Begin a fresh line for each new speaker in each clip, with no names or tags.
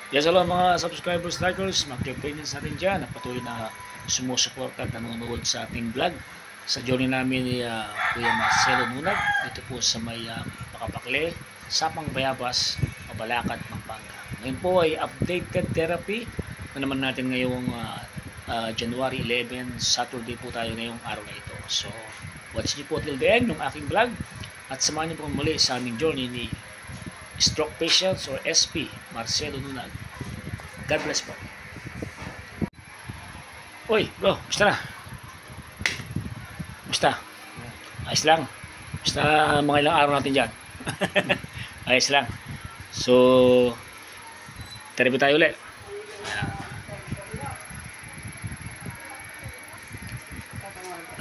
Yes, hello mga subscribers, likers, mga campaigns natin dyan na patuloy na sumusuporta at nanonood sa ating vlog sa journey namin ni Kuya Marcelo Nunag dito po sa may Pakapakle, Sapang Bayabas, Mabalacat, Pampanga. Ngayon po ay updated therapy na naman natin ngayong January 11, Saturday po tayo ngayong araw na ito. So, watch niyo po till the end ng aking vlog at samahan niyo po muli sa aming journey ni Stroke Patients or SP Marcelo Nunag. God bless po. Uy, bro, basta na? Basta? Ayos lang. Basta mga ilang araw natin dyan. Ayos lang. So, therapy tayo ulit.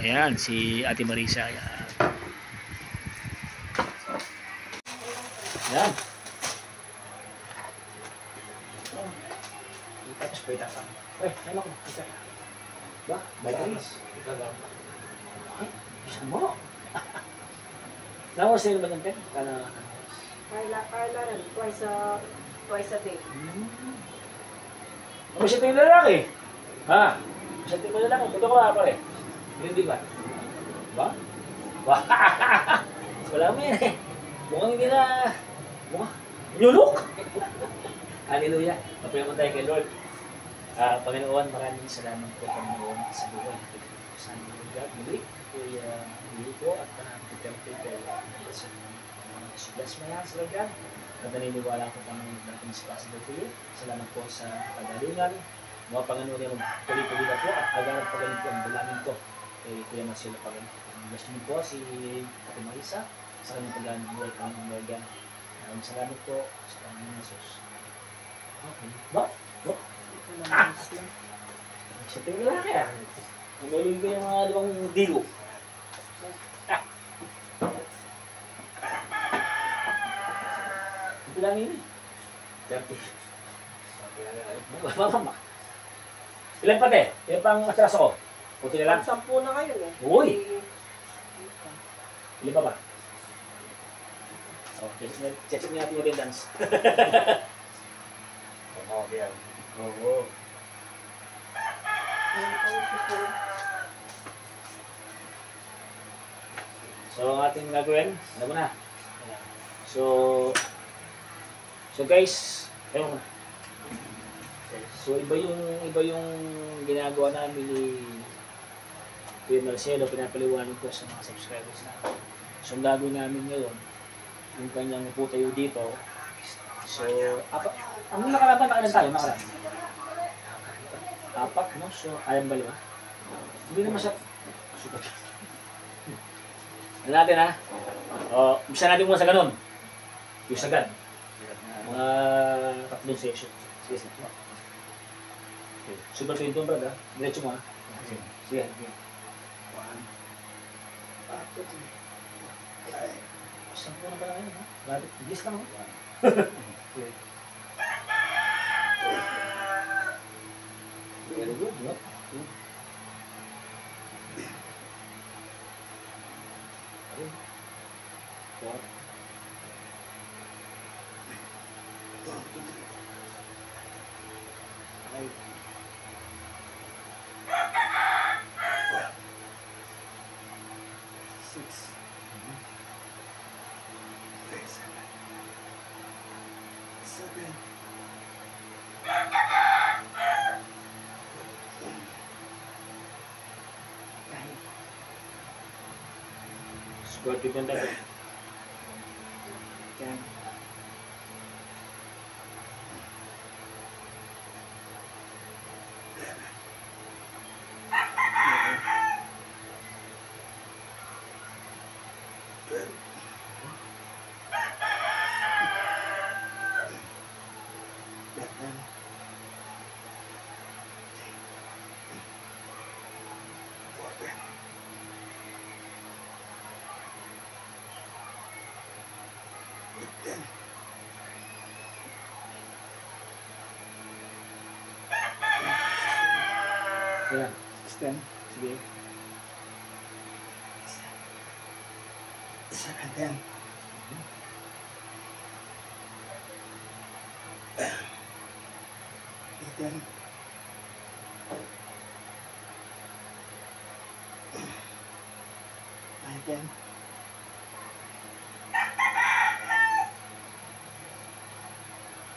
Ayan, si Ate Marisa. Ayan. Ayan. Tapos pwede ka. Ano ko? Ba? Vitamins? Ay, isa mo. Nawas sa'yo ba ng pen?
Carla, twice a day.
Masyadong yung lalaki. Ha? Masyadong yung lalaki. Ito ko nga pare. Hindi ba? Ba? Ba? Wala mo yan eh. Mukhang hindi na... Mukhang... Nyulok! Hallelujah. Mapayaman tayo kay Lord. Panginoon, maraming salamat po Panginoon sa buhay. Sa aming God, muli. Kuya Mili po at pagkampay kay bless my hands, Lord God. At naniniwala ko Panginoon natin is possible to you. Salamat po sa kagalingan. Mga Panginoon yung tuloy-tuloy na po at agarap pagaling po ang dalangin ko kay Kuya Marcelo Panginoon. Bless niyo po si Ate Marisa sa kanyang pagkaling buhay Panginoon, Lord God. Maraming salamat po sa Panginoon Jesus. Okay. Ba? Siya tingin lalaki ah. Umaling ko yung mga limang digo. Ito lang yun eh. 30. Mama. Ilan pati? Ilan pang atraso ko? Puti na lang.
10 na kayo eh.
Uy! Ilan pa ba? Okay, check natin yung attendance. Okay yan. Oo. So, ang ating gagawin, ano mo na? So guys, ayun mo na. So, iba yung ginagawa namin ni Kuya Marcelo, pinapaliwanag ko sa mga subscribers namin. So, ang gagawin namin ngayon, yung kanyang upo tayo dito. So, ang nakalaban, nakailan tayo? Apat, no? So, kayang baliwa. Hindi naman siya sukat. Ano natin, ha? O, umpisa natin muna sa ganun. Yung sagad. Mga 3 session. Sige, sige. Okay. Super pain doon, brad, ha? Diretso mo, ha? Sige. Sige. 1, 2, 3. Saan po na ba ngayon, ha? Grabe, bilis lang, ha? Okay. Very good, no? 2. 4. 5. 6. 7. Squat yung banda. 10. 12. Ayan, 10. Sige. 10.
10. 10.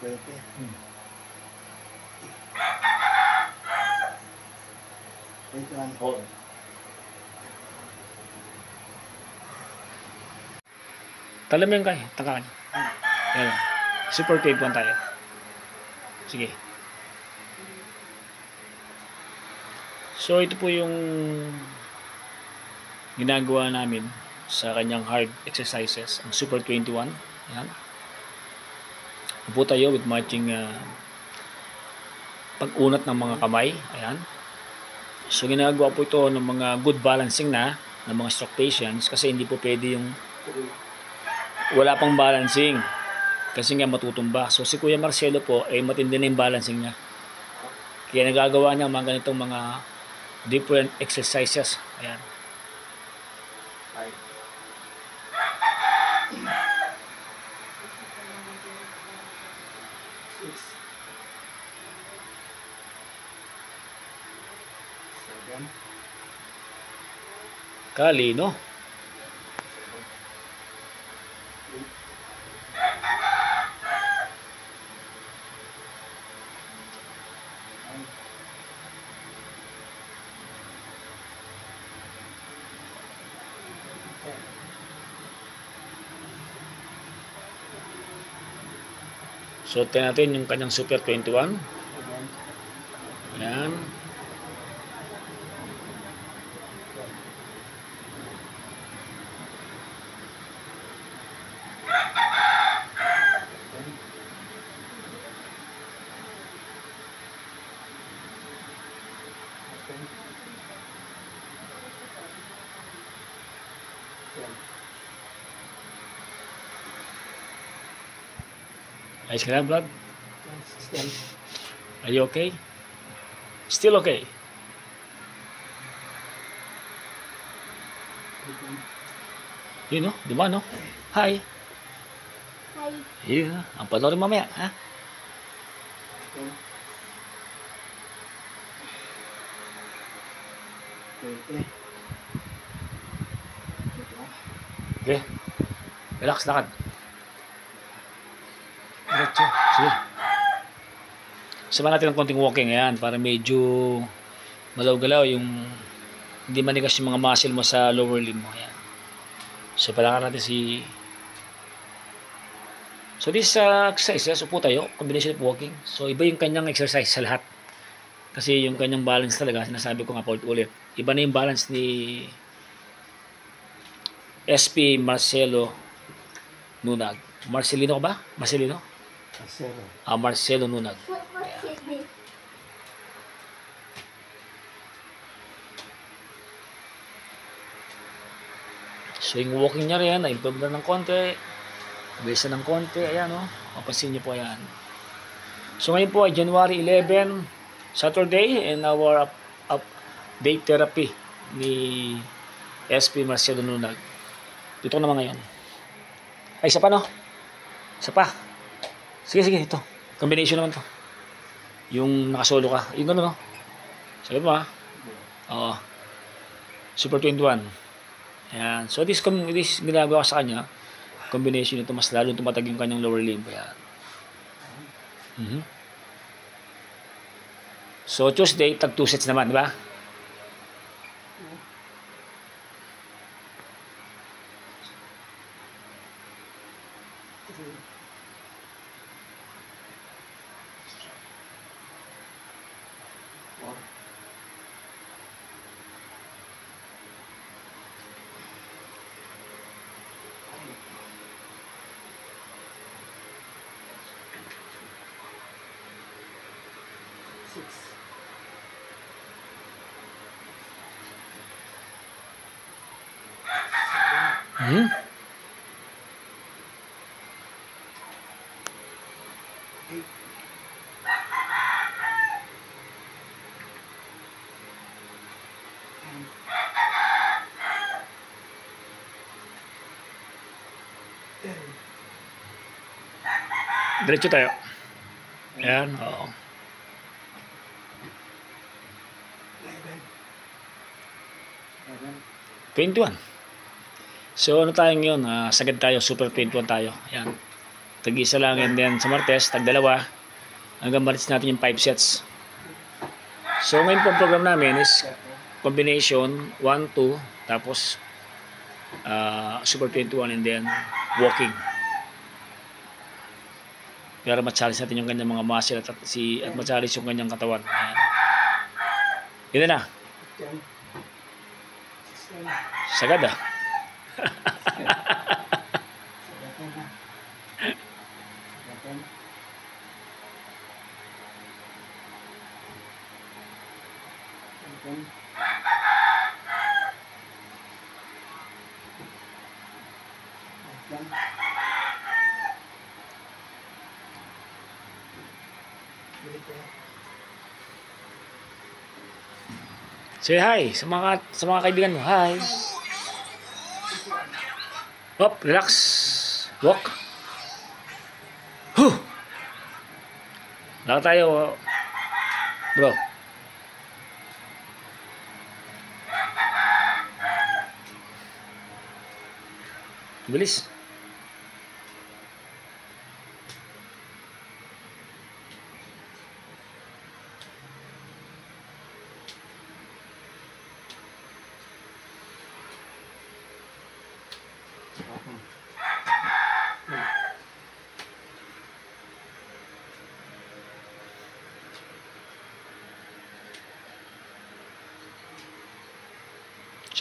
20.
Hmm.
21.
Oo. Talamin ka eh. Tangka ka niya. Yan. Super 21 tayo. Sige. So ito po yung ginagawa namin sa kanyang hard exercises. Ang Super 21. Yan. Upo tayo with matching pag-unat ng mga kamay. Ayan. So ginagawa po ito ng mga good balancing na ng mga stroke patients kasi hindi po pwede yung wala pang balancing kasi nga matutumba. So si Kuya Marcelo po ay matindi na yung balancing niya. Kaya nagagawa niya mga ganitong mga different exercises. Ayan.
6. 7.
Kalino.
9.
So tingnan natin yung kanyang Super 21.
11.
Ayan. Ayos ka lang, Brad?
10.
Are you okay? Still okay? Yun, no? Di ba, no? Hi.
Hi.
Yeah. Ang panoorin mamaya, ha?
10. 20.
Okay. Relax, lakad. Diretso. Sige. Sama natin ng konting walking, ayan, para medyo malaw-galaw yung hindi manigas yung mga muscle mo sa lower limb mo, ayan. So, palakad natin si... So, this exercise, upo tayo, combination of walking. So, iba yung kanyang exercise sa lahat. Kasi yung kanyang balance talaga, sinasabi ko nga ulit. Iba na yung balance ni SP Marcelo Nunag. Marcelino ka ba? Marcelino?
0.
Marcelo Nunag. So yung walking niya rin, na-improve na ng konti. Bisa ng konti, ayan o. Mapasin niyo po ayan. So ngayon po ay January 11, Saturday, and our update therapy ni SP Marcelo Nunag. Dito ko naman ngayon. Ay, isa pa no? Isa pa. Sige, sige, ito. Combination naman to. Yung nakasolo ka. Yung gano'n, no? Sabi mo, ha? Oo. Super 21. Ayan. So, this ginagawa ko sa kanya, combination ito, mas lalo tumatag yung kanyang lower limb. Ayan. So, Tuesday, tag 2 sets naman, di ba? Hmm? Diretso tayo. Ayan, oo.
Ayan.
21. So ano tayo ngayon? Sagad tayo, super 21 tayo. Ayan. Tag-isa lang, and then sa Martes, tag-2. Hanggang Martes natin yung 5 sets. So ngayon po ang program namin is combination 1, 2, tapos super 21 and then walking. Para ma-challenge natin yung kanyang mga muscle at ma-challenge yung kanyang katawan. Ayan. Yun na.
Ayan.
Sagad ah. Say hi sa mga kaibigan mo. Hi. Hop, relax. Walk. Huh. Lakad tayo, bro. Bilis.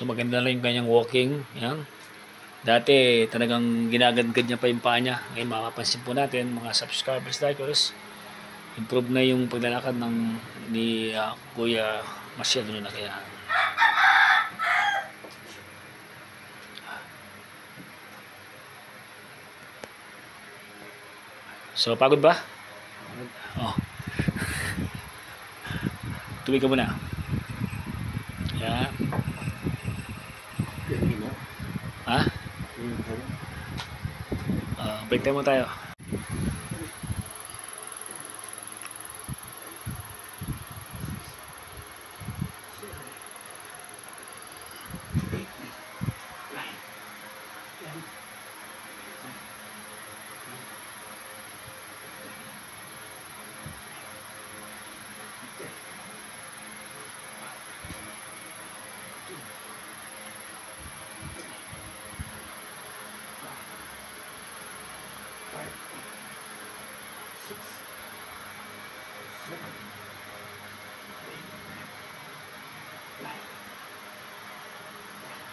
So maganda lang yung kanyang walking. Yan. Dati talagang ginagadgad niya pa yung paa niya. Ngayon mapapansin po natin mga subscribers, likers, improve na yung paglalakad ni Kuya Marcial na kaya. So pagod ba? Oh. Tubig ka muna. Yan. Ha? Break time mo tayo.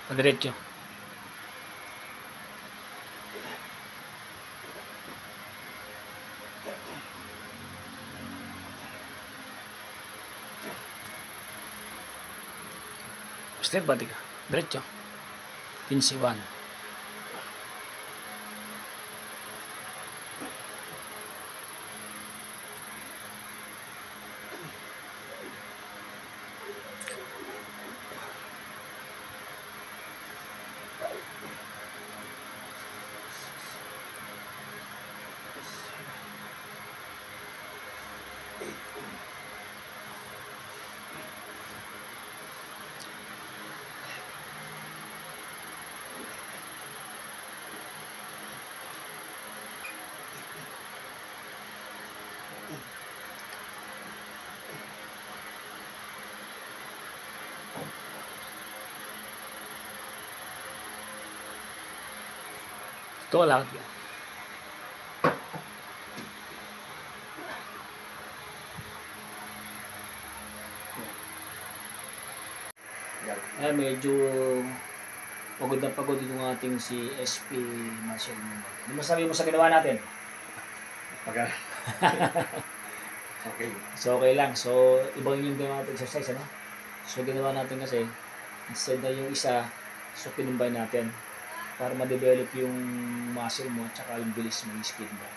Padiretso. Step ba ka? Diretso. 15-1. Ito lang. Ay, medyo pagod na pagod yung ating si SP Marcial. Ano masabi mo sa ginawa natin?
Okay.
So okay lang. So ibang yung ginawa natin exercise, ano? So ginawa natin kasi instead na yung isa, so pinumbay natin para ma-develop yung muscle mo at saka yung bilis mo, yung speed mo.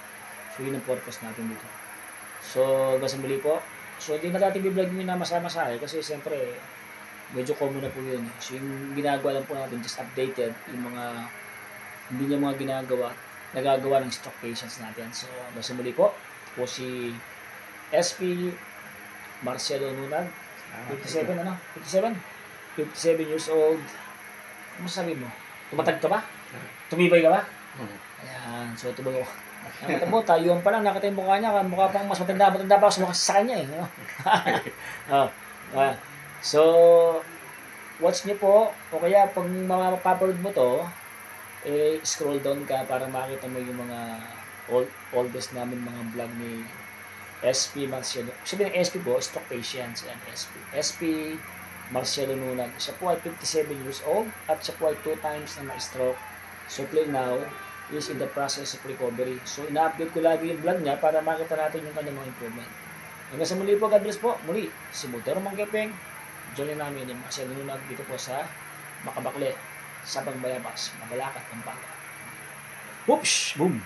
So yun ang purpose natin dito. So basta muli po. So hindi na natin i-vlog yung namasama-masahe kasi siyempre medyo common na po yun. So yung ginagawa lang po natin, just updated yung mga hindi niya mga nagagawa ng stroke patients natin. So basta muli po si SP Marcial Nunag. 57 ano? 57? 57 years old. Ano sabi mo? Tumatag ka ba? Tumibay ka ba? Ayan, so ito ba yung... Ang mata mo, tayuan pa lang, nakita yung mukha niya, mukha pang mas matanda pa ako sa kanya eh. No? So, watch niyo po, o kaya pag mapapanood mo to, scroll down ka para makita mo yung mga oldest namin mga vlog ni SP Marcialo. Sabi ng SP po, stroke patients. Yan, SP Marcialo Nunag. Siya po ay 57 years old at siya po ay 2 times na ma-stroke. So, play now is in the process of recovery. So, ina-update ko lagi yung vlog niya para makita natin yung kanyang mga improvement. Hanggang sa muli po, God bless po. Muli, si Motor Manggapeng. Join namin yung Marcialo Nunag dito po sa Makabakle, sa Pagbayabas, Mabalacat, Pampanga. Whoops! Boom!